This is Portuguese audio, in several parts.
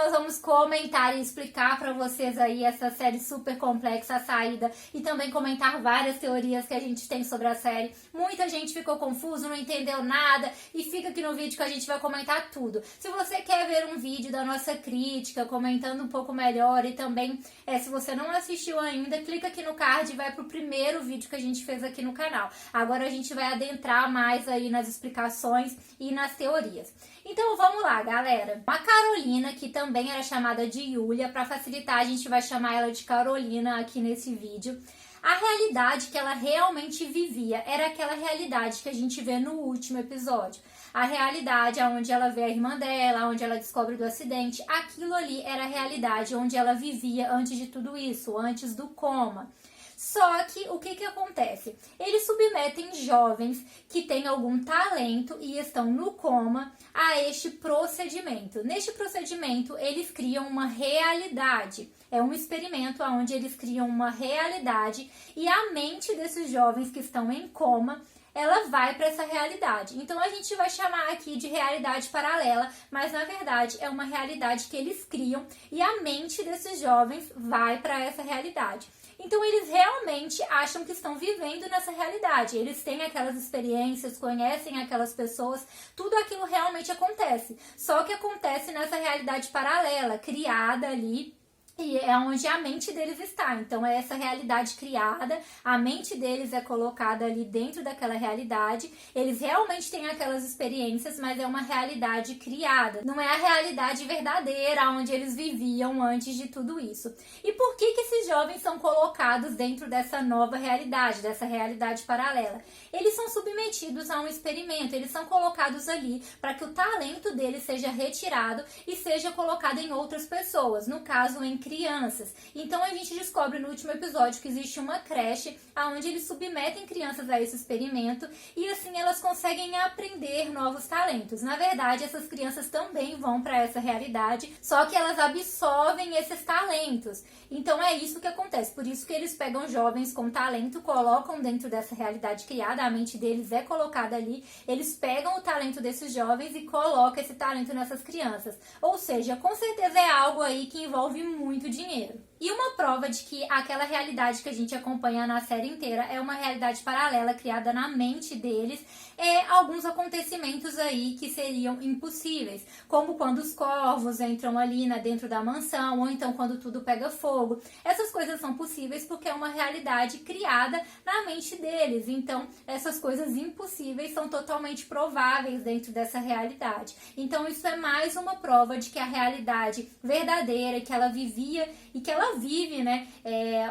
nós vamos comentar e explicar pra vocês aí essa série super complexa, A Saída, e também comentar várias teorias que a gente tem sobre a série. Muita gente ficou confuso, não entendeu nada, e fica aqui no vídeo que a gente vai comentar tudo. Se você quer ver um vídeo da nossa crítica, comentando um pouco melhor, e também, se você não assistiu ainda, clica aqui no card e vai pro primeiro vídeo que a gente fez aqui no canal. Agora a gente vai adentrar mais aí nas explicações e nas teorias. Então vamos lá, galera. A Carolina, que também era chamada de Yulia, para facilitar a gente vai chamar ela de Carolina aqui nesse vídeo. A realidade que ela realmente vivia era aquela realidade que a gente vê no último episódio. A realidade onde ela vê a irmã dela, onde ela descobre do acidente, aquilo ali era a realidade onde ela vivia antes de tudo isso, antes do coma. Só que o que acontece? Eles submetem jovens que têm algum talento e estão no coma a este procedimento. Neste procedimento, eles criam uma realidade. É um experimento onde eles criam uma realidade e a mente desses jovens que estão em coma, ela vai para essa realidade. Então a gente vai chamar aqui de realidade paralela, mas na verdade é uma realidade que eles criam e a mente desses jovens vai para essa realidade. Então eles realmente acham que estão vivendo nessa realidade. Eles têm aquelas experiências, conhecem aquelas pessoas, tudo aquilo realmente acontece. Só que acontece nessa realidade paralela, criada ali. E é onde a mente deles está. Então é essa realidade criada, a mente deles é colocada ali dentro daquela realidade. Eles realmente têm aquelas experiências, mas é uma realidade criada. Não é a realidade verdadeira onde eles viviam antes de tudo isso. E por que esses jovens são colocados dentro dessa nova realidade, dessa realidade paralela? Eles são submetidos a um experimento, eles são colocados ali para que o talento deles seja retirado e seja colocado em outras pessoas, no caso em crianças. Então a gente descobre no último episódio que existe uma creche onde eles submetem crianças a esse experimento e assim elas conseguem aprender novos talentos. Na verdade, essas crianças também vão para essa realidade, só que elas absorvem esses talentos. Então é isso que acontece, por isso que eles pegam jovens com talento, colocam dentro dessa realidade criada, a mente deles é colocada ali, eles pegam o talento desses jovens e colocam esse talento nessas crianças. Ou seja, com certeza é algo aí que envolve muito dinheiro. E uma prova de que aquela realidade que a gente acompanha na série inteira é uma realidade paralela criada na mente deles, é alguns acontecimentos aí que seriam impossíveis, como quando os corvos entram ali dentro da mansão, ou então quando tudo pega fogo. Essas coisas são possíveis porque é uma realidade criada na mente deles, então essas coisas impossíveis são totalmente prováveis dentro dessa realidade. Então isso é mais uma prova de que a realidade verdadeira, que ela vivia e que ela vive,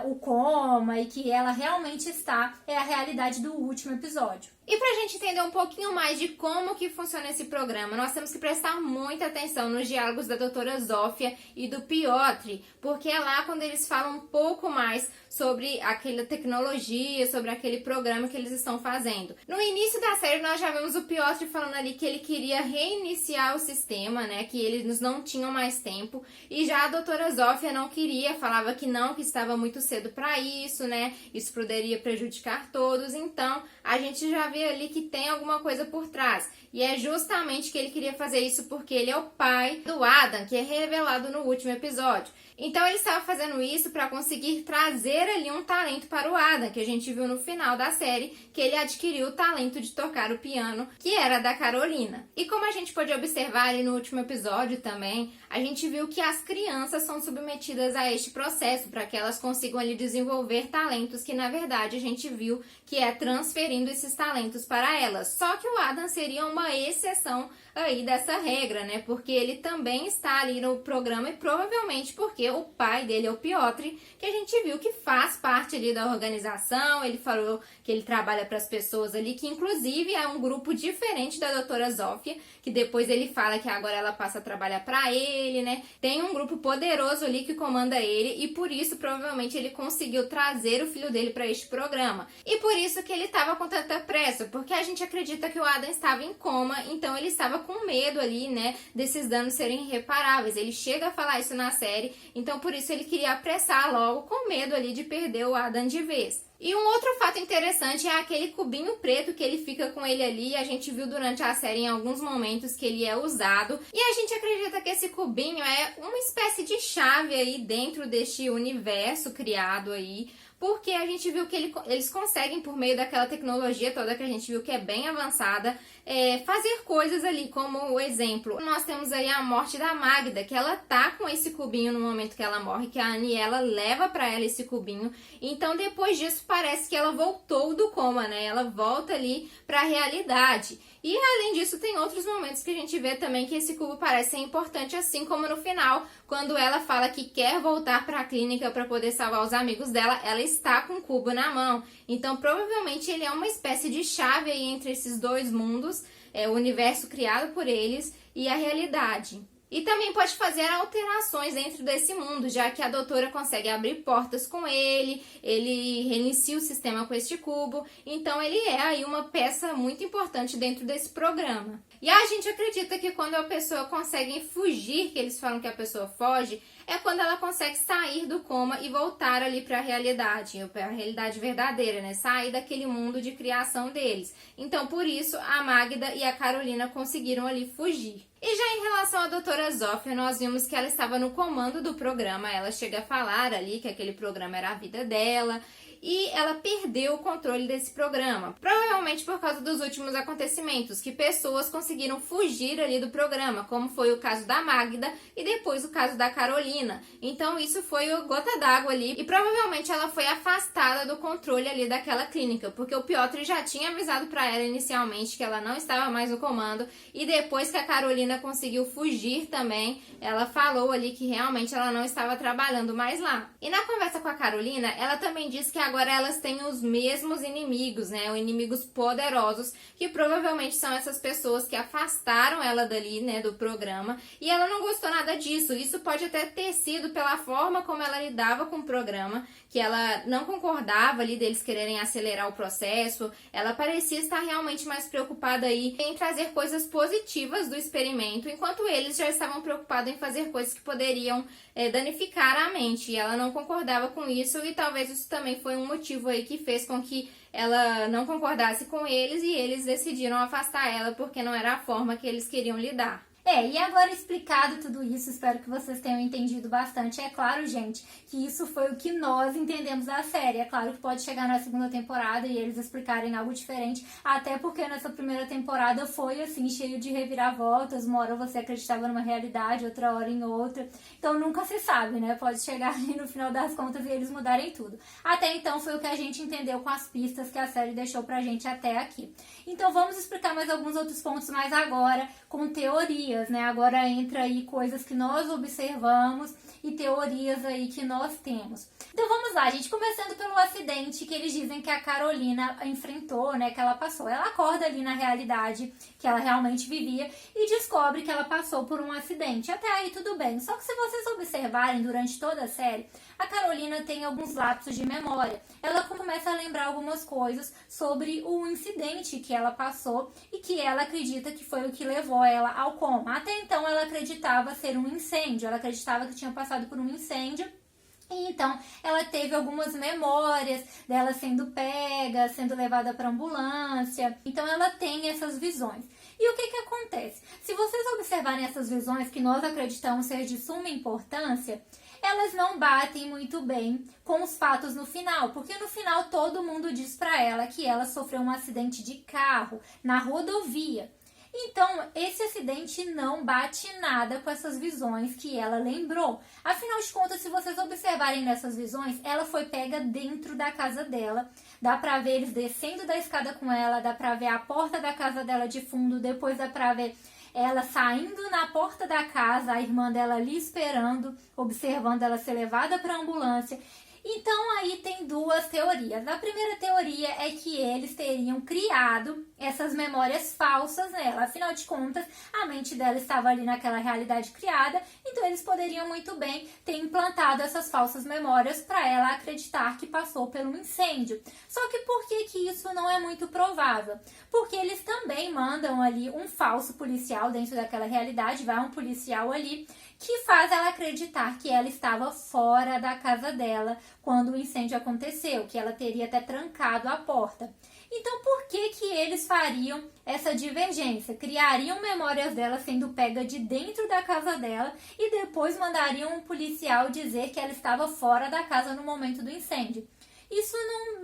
o coma e que ela realmente está, é a realidade do último episódio. E pra gente entender um pouquinho mais de como que funciona esse programa, nós temos que prestar muita atenção nos diálogos da doutora Zofia e do Piotr, porque é lá quando eles falam um pouco mais sobre aquela tecnologia, sobre aquele programa que eles estão fazendo. No início da série nós já vimos o Piotr falando ali que ele queria reiniciar o sistema, que eles não tinham mais tempo, e já a doutora Zofia não queria, falava que não, que estava muito cedo para isso, isso poderia prejudicar todos, então a gente já vê ali que tem alguma coisa por trás. E é justamente que ele queria fazer isso porque ele é o pai do Adam, que é revelado no último episódio. Então ele estava fazendo isso para conseguir trazer ali um talento para o Adam, que a gente viu no final da série, que ele adquiriu o talento de tocar o piano, que era da Carolina. E como a gente pôde observar ali no último episódio também, a gente viu que as crianças são submetidas a este processo para que elas consigam ali desenvolver talentos que na verdade a gente viu que é transferindo esses talentos para elas. Só que o Adam seria uma exceção aí dessa regra, porque ele também está ali no programa e provavelmente porque o pai dele é o Piotr, que a gente viu que faz parte ali da organização, ele falou que ele trabalha para as pessoas ali, que inclusive é um grupo diferente da doutora Zofia, que depois ele fala que agora ela passa a trabalhar para ele, tem um grupo poderoso ali que comanda ele e por isso provavelmente ele conseguiu trazer o filho dele para este programa. E por isso que ele estava com tanta pressa, porque a gente acredita que o Adam estava em coma, então ele estava com medo ali, desses danos serem irreparáveis. Ele chega a falar isso na série, então por isso ele queria apressar logo, com medo ali de perder o Adam de vez. E um outro fato interessante é aquele cubinho preto que ele fica com ele ali. A gente viu durante a série em alguns momentos que ele é usado. E a gente acredita que esse cubinho é uma espécie de chave aí dentro deste universo criado aí. Porque a gente viu que eles conseguem, por meio daquela tecnologia toda que a gente viu que é bem avançada, fazer coisas ali, como o exemplo. Nós temos aí a morte da Magda, que ela tá com esse cubinho no momento que ela morre, que a Aniela leva pra ela esse cubinho. Então, depois disso, parece que ela voltou do coma, né? Ela volta ali pra realidade. E, além disso, tem outros momentos que a gente vê também que esse cubo parece ser importante, assim como no final, quando ela fala que quer voltar para a clínica para poder salvar os amigos dela, ela está com o cubo na mão. Então, provavelmente, ele é uma espécie de chave aí entre esses dois mundos, o universo criado por eles e a realidade. E também pode fazer alterações dentro desse mundo, já que a doutora consegue abrir portas com ele reinicia o sistema com este cubo, então ele é aí uma peça muito importante dentro desse programa. E a gente acredita que quando a pessoa consegue fugir, que eles falam que a pessoa foge, é quando ela consegue sair do coma e voltar ali para a realidade verdadeira, né? Sair daquele mundo de criação deles. Então, por isso, a Magda e a Carolina conseguiram ali fugir. E já em relação à doutora Zófia, nós vimos que ela estava no comando do programa, ela chega a falar ali que aquele programa era a vida dela, e ela perdeu o controle desse programa, provavelmente por causa dos últimos acontecimentos, que pessoas conseguiram fugir ali do programa, como foi o caso da Magda e depois o caso da Carolina. Então isso foi o gota d'água ali, e provavelmente ela foi afastada do controle ali daquela clínica, porque o Piotr já tinha avisado para ela inicialmente que ela não estava mais no comando, e depois que a Carolina conseguiu fugir também, ela falou ali que realmente ela não estava trabalhando mais lá. E na conversa com a Carolina, ela também disse que agora elas têm os mesmos inimigos, né? Inimigos poderosos, que provavelmente são essas pessoas que afastaram ela dali, né, do programa, e ela não gostou nada disso. Isso pode até ter sido pela forma como ela lidava com o programa, que ela não concordava ali deles quererem acelerar o processo. Ela parecia estar realmente mais preocupada aí em trazer coisas positivas do experimento, enquanto eles já estavam preocupados em fazer coisas que poderiam danificar a mente, e ela não concordava com isso, e talvez isso também foi um motivo aí que fez com que ela não concordasse com eles, e eles decidiram afastar ela porque não era a forma que eles queriam lidar. E agora explicado tudo isso, espero que vocês tenham entendido bastante. É claro, gente, que isso foi o que nós entendemos da série. É claro que pode chegar na segunda temporada e eles explicarem algo diferente, até porque nessa primeira temporada foi assim, cheio de reviravoltas. Uma hora você acreditava numa realidade, outra hora em outra. Então nunca se sabe, né? Pode chegar ali no final das contas e eles mudarem tudo. Até então foi o que a gente entendeu com as pistas que a série deixou pra gente até aqui. Então vamos explicar mais alguns outros pontos, mas agora com teorias, né? Agora entra aí coisas que nós observamos e teorias aí que nós temos. Então vamos lá, gente, começando pelo acidente que eles dizem que a Carolina enfrentou, né, que ela passou. Ela acorda ali na realidade que ela realmente vivia e descobre que ela passou por um acidente. Até aí tudo bem, só que se vocês observarem durante toda a série, a Carolina tem alguns lapsos de memória. Ela começa a lembrar algumas coisas sobre o incidente que ela passou e que ela acredita que foi o que levou ela ao coma. Até então ela acreditava ser um incêndio, ela acreditava que tinha passado por um incêndio. E então, ela teve algumas memórias dela sendo pega, sendo levada para ambulância. Então, ela tem essas visões. E o que que acontece? Se vocês observarem essas visões que nós acreditamos ser de suma importância, elas não batem muito bem com os fatos no final, porque no final todo mundo diz para ela que ela sofreu um acidente de carro na rodovia. Então, esse acidente não bate nada com essas visões que ela lembrou. Afinal de contas, se vocês observarem nessas visões, ela foi pega dentro da casa dela. Dá pra ver eles descendo da escada com ela, dá pra ver a porta da casa dela de fundo, depois dá pra ver ela saindo na porta da casa, a irmã dela ali esperando, observando ela ser levada para a ambulância. Então aí tem duas teorias. A primeira teoria é que eles teriam criado essas memórias falsas nela. Afinal de contas, a mente dela estava ali naquela realidade criada, então eles poderiam muito bem ter implantado essas falsas memórias para ela acreditar que passou por um incêndio. Só que por que que isso não é muito provável? Porque eles também mandam ali um falso policial dentro daquela realidade, vai um policial ali que faz ela acreditar que ela estava fora da casa dela, quando o incêndio aconteceu, que ela teria até trancado a porta. Então, por que eles fariam essa divergência? Criariam memórias dela sendo pega de dentro da casa dela e depois mandariam um policial dizer que ela estava fora da casa no momento do incêndio. Isso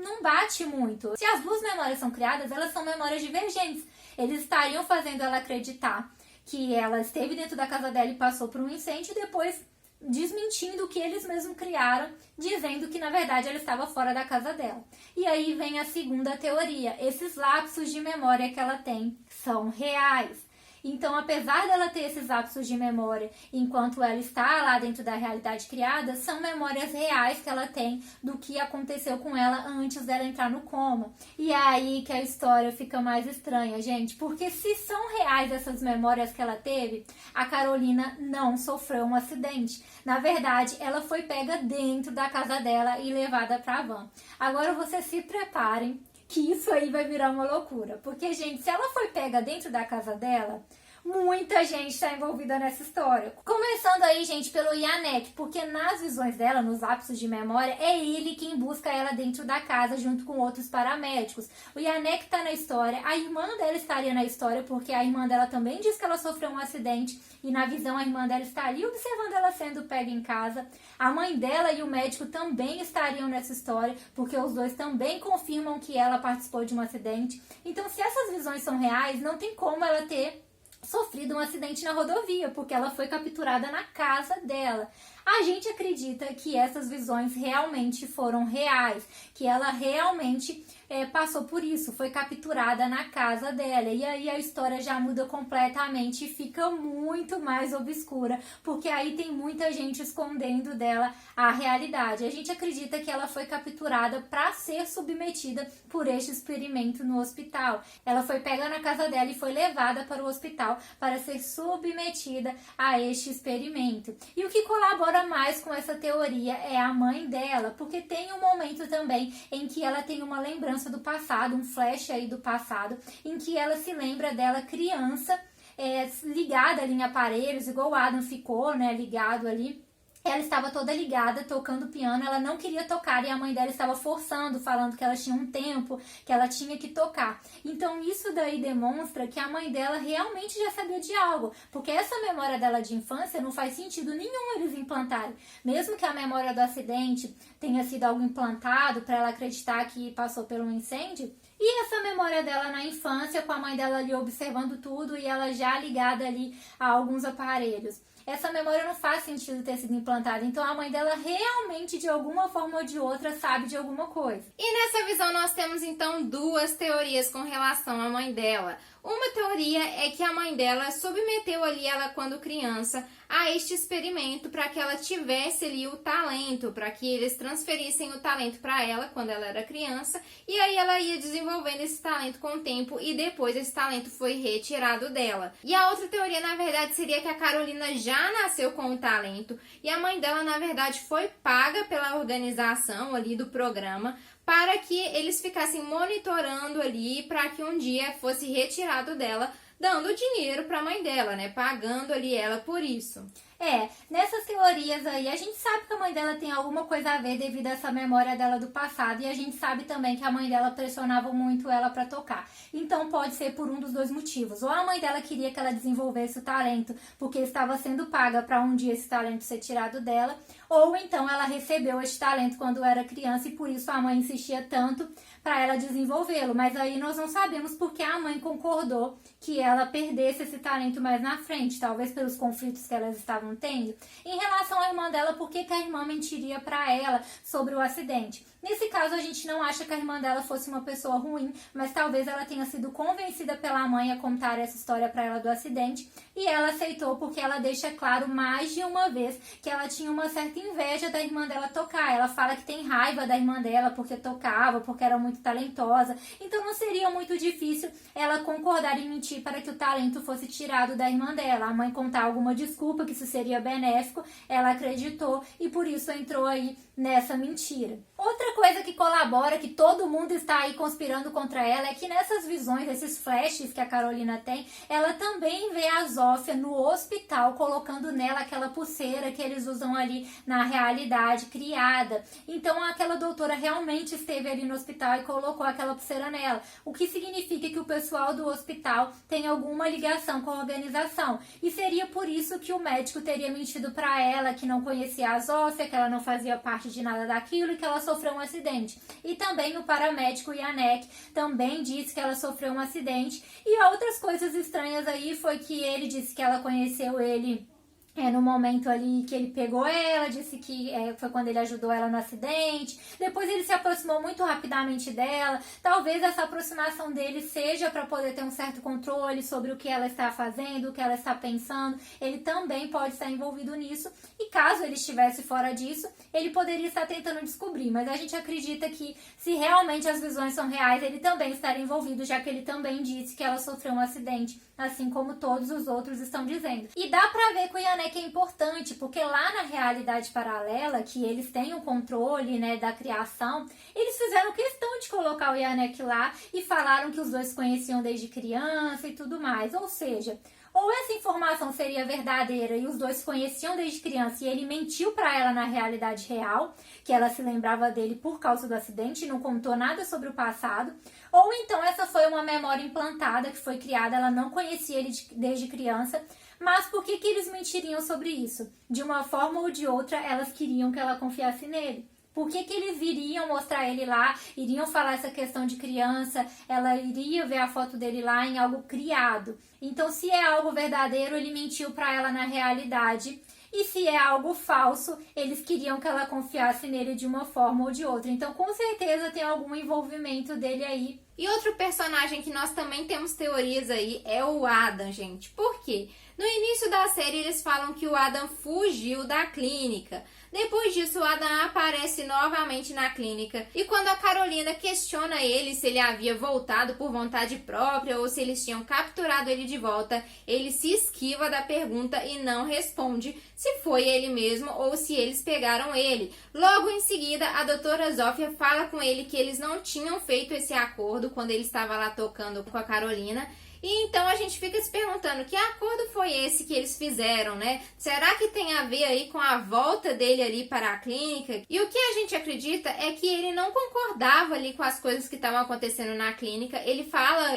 não bate muito. Se as duas memórias são criadas, elas são memórias divergentes. Eles estariam fazendo ela acreditar que ela esteve dentro da casa dela e passou por um incêndio e depois desmentindo o que eles mesmos criaram, dizendo que na verdade ela estava fora da casa dela. E aí vem a segunda teoria. Esses lapsos de memória que ela tem são reais. Então, apesar dela ter esses lapsos de memória enquanto ela está lá dentro da realidade criada, são memórias reais que ela tem do que aconteceu com ela antes dela entrar no coma. E é aí que a história fica mais estranha, gente, porque se são reais essas memórias que ela teve, a Carolina não sofreu um acidente. Na verdade, ela foi pega dentro da casa dela e levada para a van. Agora vocês se preparem, que isso aí vai virar uma loucura. Porque, gente, se ela foi pega dentro da casa dela, muita gente está envolvida nessa história. Começando aí, gente, pelo Janek, porque nas visões dela, nos lapsos de memória, é ele quem busca ela dentro da casa junto com outros paramédicos. O Janek está na história, a irmã dela estaria na história, porque a irmã dela também diz que ela sofreu um acidente e na visão a irmã dela estaria observando ela sendo pega em casa. A mãe dela e o médico também estariam nessa história, porque os dois também confirmam que ela participou de um acidente. Então, se essas visões são reais, não tem como ela ter sofrido um acidente na rodovia, porque ela foi capturada na casa dela. A gente acredita que essas visões realmente foram reais, que ela realmente passou por isso, foi capturada na casa dela. E aí a história já muda completamente e fica muito mais obscura, porque aí tem muita gente escondendo dela a realidade. A gente acredita que ela foi capturada para ser submetida por este experimento no hospital. Ela foi pega na casa dela e foi levada para o hospital para ser submetida a este experimento. E o que colabora mais com essa teoria é a mãe dela, porque tem um momento também em que ela tem uma lembrança do passado, um flash aí do passado, em que ela se lembra dela criança, ligada ali em aparelhos, igual o Adam ficou, né, ligado ali. Ela estava toda ligada, tocando piano, ela não queria tocar e a mãe dela estava forçando, falando que ela tinha um tempo, que ela tinha que tocar. Então isso daí demonstra que a mãe dela realmente já sabia de algo, porque essa memória dela de infância não faz sentido nenhum eles implantarem. Mesmo que a memória do acidente tenha sido algo implantado para ela acreditar que passou por um incêndio, e essa memória dela na infância, com a mãe dela ali observando tudo e ela já ligada ali a alguns aparelhos. Essa memória não faz sentido ter sido implantada. Então a mãe dela realmente, de alguma forma ou de outra, sabe de alguma coisa. E nessa visão nós temos então duas teorias com relação à mãe dela. Uma teoria é que a mãe dela submeteu ali ela quando criança a este experimento para que ela tivesse ali o talento, para que eles transferissem o talento para ela quando ela era criança, e aí ela ia desenvolvendo esse talento com o tempo e depois esse talento foi retirado dela. E a outra teoria, na verdade, seria que a Carolina já nasceu com o talento e a mãe dela, na verdade, foi paga pela organização ali do programa para que eles ficassem monitorando ali para que um dia fosse retirado dela, dando dinheiro para a mãe dela, né? Pagando ali ela por isso. Nessas teorias aí, a gente sabe que a mãe dela tem alguma coisa a ver devido a essa memória dela do passado, e a gente sabe também que a mãe dela pressionava muito ela para tocar. Então pode ser por um dos dois motivos. Ou a mãe dela queria que ela desenvolvesse o talento porque estava sendo paga para um dia esse talento ser tirado dela, ou então ela recebeu esse talento quando era criança e por isso a mãe insistia tanto para ela desenvolvê-lo. Mas aí nós não sabemos porque a mãe concordou que ela perdesse esse talento mais na frente, talvez pelos conflitos que elas estavam tendo. Em relação à irmã dela, por que a irmã mentiria para ela sobre o acidente? Nesse caso, a gente não acha que a irmã dela fosse uma pessoa ruim, mas talvez ela tenha sido convencida pela mãe a contar essa história para ela do acidente e ela aceitou porque ela deixa claro mais de uma vez que ela tinha uma certa inveja da irmã dela tocar. Ela fala que tem raiva da irmã dela porque tocava, porque era muito talentosa. Então não seria muito difícil ela concordar em mentir para que o talento fosse tirado da irmã dela. A mãe contar alguma desculpa que isso seria benéfico, ela acreditou e por isso entrou aí nessa mentira. Outra coisa que colabora, que todo mundo está aí conspirando contra ela, é que nessas visões, esses flashes que a Carolina tem, ela também vê a Zófia no hospital, colocando nela aquela pulseira que eles usam ali na realidade criada. Então aquela doutora realmente esteve ali no hospital e colocou aquela pulseira nela, o que significa que o pessoal do hospital tem alguma ligação com a organização. E seria por isso que o médico teria mentido para ela, que não conhecia a Zófia, que ela não fazia parte de nada daquilo e que ela sofreu um acidente. E também o paramédico Janek também disse que ela sofreu um acidente. E outras coisas estranhas aí foi que ele disse que ela conheceu ele no momento ali que ele pegou ela, disse que foi quando ele ajudou ela no acidente. Depois ele se aproximou muito rapidamente dela. Talvez essa aproximação dele seja para poder ter um certo controle sobre o que ela está fazendo, o que ela está pensando. Ele também pode estar envolvido nisso. E caso ele estivesse fora disso, ele poderia estar tentando descobrir. Mas a gente acredita que, se realmente as visões são reais, ele também estaria envolvido, já que ele também disse que ela sofreu um acidente, assim como todos os outros estão dizendo. E dá pra ver que o Janek é importante, porque lá na realidade paralela, que eles têm o controle, né, da criação, eles fizeram questão de colocar o Janek lá e falaram que os dois se conheciam desde criança e tudo mais. Ou seja, ou essa informação seria verdadeira e os dois se conheciam desde criança e ele mentiu pra ela na realidade real, que ela se lembrava dele por causa do acidente e não contou nada sobre o passado. Ou então essa foi uma memória implantada que foi criada, ela não conhecia ele desde criança. Mas por que eles mentiriam sobre isso? De uma forma ou de outra, elas queriam que ela confiasse nele. Por que eles iriam mostrar ele lá, iriam falar essa questão de criança, ela iria ver a foto dele lá em algo criado. Então, se é algo verdadeiro, ele mentiu para ela na realidade. E se é algo falso, eles queriam que ela confiasse nele de uma forma ou de outra. Então, com certeza, tem algum envolvimento dele aí. E outro personagem que nós também temos teorias aí é o Adam, gente. Por quê? No início da série, eles falam que o Adam fugiu da clínica. Depois disso, o Adam aparece novamente na clínica. E quando a Carolina questiona ele se ele havia voltado por vontade própria ou se eles tinham capturado ele de volta, ele se esquiva da pergunta e não responde se foi ele mesmo ou se eles pegaram ele. Logo em seguida, a doutora Zófia fala com ele que eles não tinham feito esse acordo quando ele estava lá tocando com a Carolina. E então a gente fica se perguntando que acordo foi esse que eles fizeram, né? Será que tem a ver aí com a volta dele ali para a clínica? E o que a gente acredita é que ele não concordava ali com as coisas que estavam acontecendo na clínica. Ele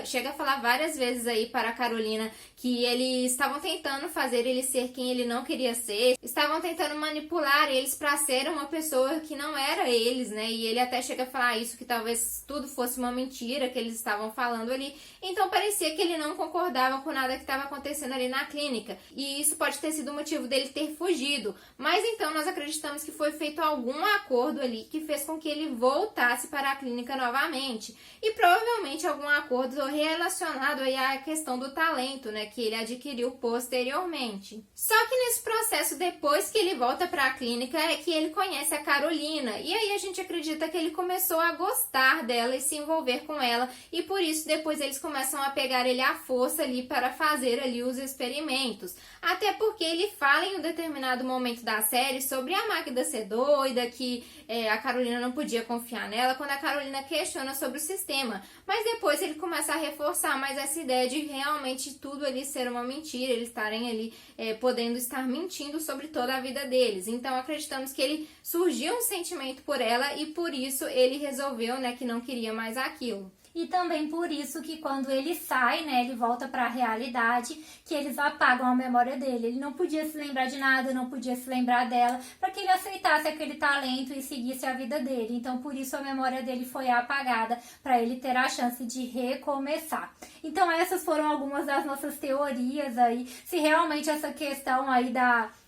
chega a falar várias vezes aí para a Carolina que eles estavam tentando fazer ele ser quem ele não queria ser, estavam tentando manipular eles para ser uma pessoa que não era eles, né? E ele até chega a falar isso, que talvez tudo fosse uma mentira que eles estavam falando ali. Então parecia que ele não concordava com nada que estava acontecendo ali na clínica. E isso pode ter sido o motivo dele ter fugido. Mas então nós acreditamos que foi feito algum acordo ali que fez com que ele voltasse para a clínica novamente. E provavelmente algum acordo relacionado aí à questão do talento, né? Que ele adquiriu posteriormente. Só que nesse processo, depois que ele volta para a clínica, é que ele conhece a Carolina. E aí a gente acredita que ele começou a gostar dela e se envolver com ela. E por isso depois eles começam a pegar ele à força ali para fazer ali os experimentos. Até porque ele fala em um determinado momento da série sobre a Magda ser doida, que a Carolina não podia confiar nela, quando a Carolina questiona sobre o sistema. Mas depois ele começa a reforçar mais essa ideia de realmente tudo ali ser uma mentira, eles estarem ali podendo estar mentindo sobre toda a vida deles. Então acreditamos que ele surgiu um sentimento por ela e por isso ele resolveu, né, que não queria mais aquilo. E também por isso que quando ele sai, né, ele volta para a realidade, que eles apagam a memória dele. Ele não podia se lembrar de nada, não podia se lembrar dela, para que ele aceitasse aquele talento e seguisse a vida dele. Então, por isso a memória dele foi apagada, para ele ter a chance de recomeçar. Então, essas foram algumas das nossas teorias aí. Se realmente essa questão aí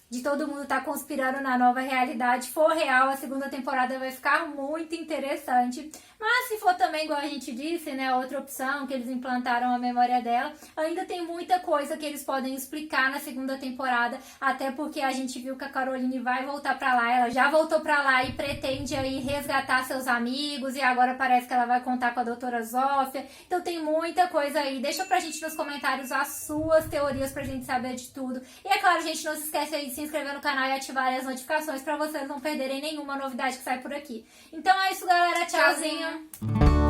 de todo mundo estar conspirando na nova realidade for real, a segunda temporada vai ficar muito interessante. Mas se for também, igual a gente disse, né, outra opção, que eles implantaram a memória dela, ainda tem muita coisa que eles podem explicar na segunda temporada, até porque a gente viu que a Caroline vai voltar pra lá, ela já voltou pra lá e pretende aí resgatar seus amigos, e agora parece que ela vai contar com a doutora Zófia. Então tem muita coisa aí. Deixa pra gente nos comentários as suas teorias pra gente saber de tudo. E é claro, gente, não se esquece aí de se se inscrever no canal e ativarem as notificações pra vocês não perderem nenhuma novidade que sai por aqui. Então é isso, galera. Tchauzinho!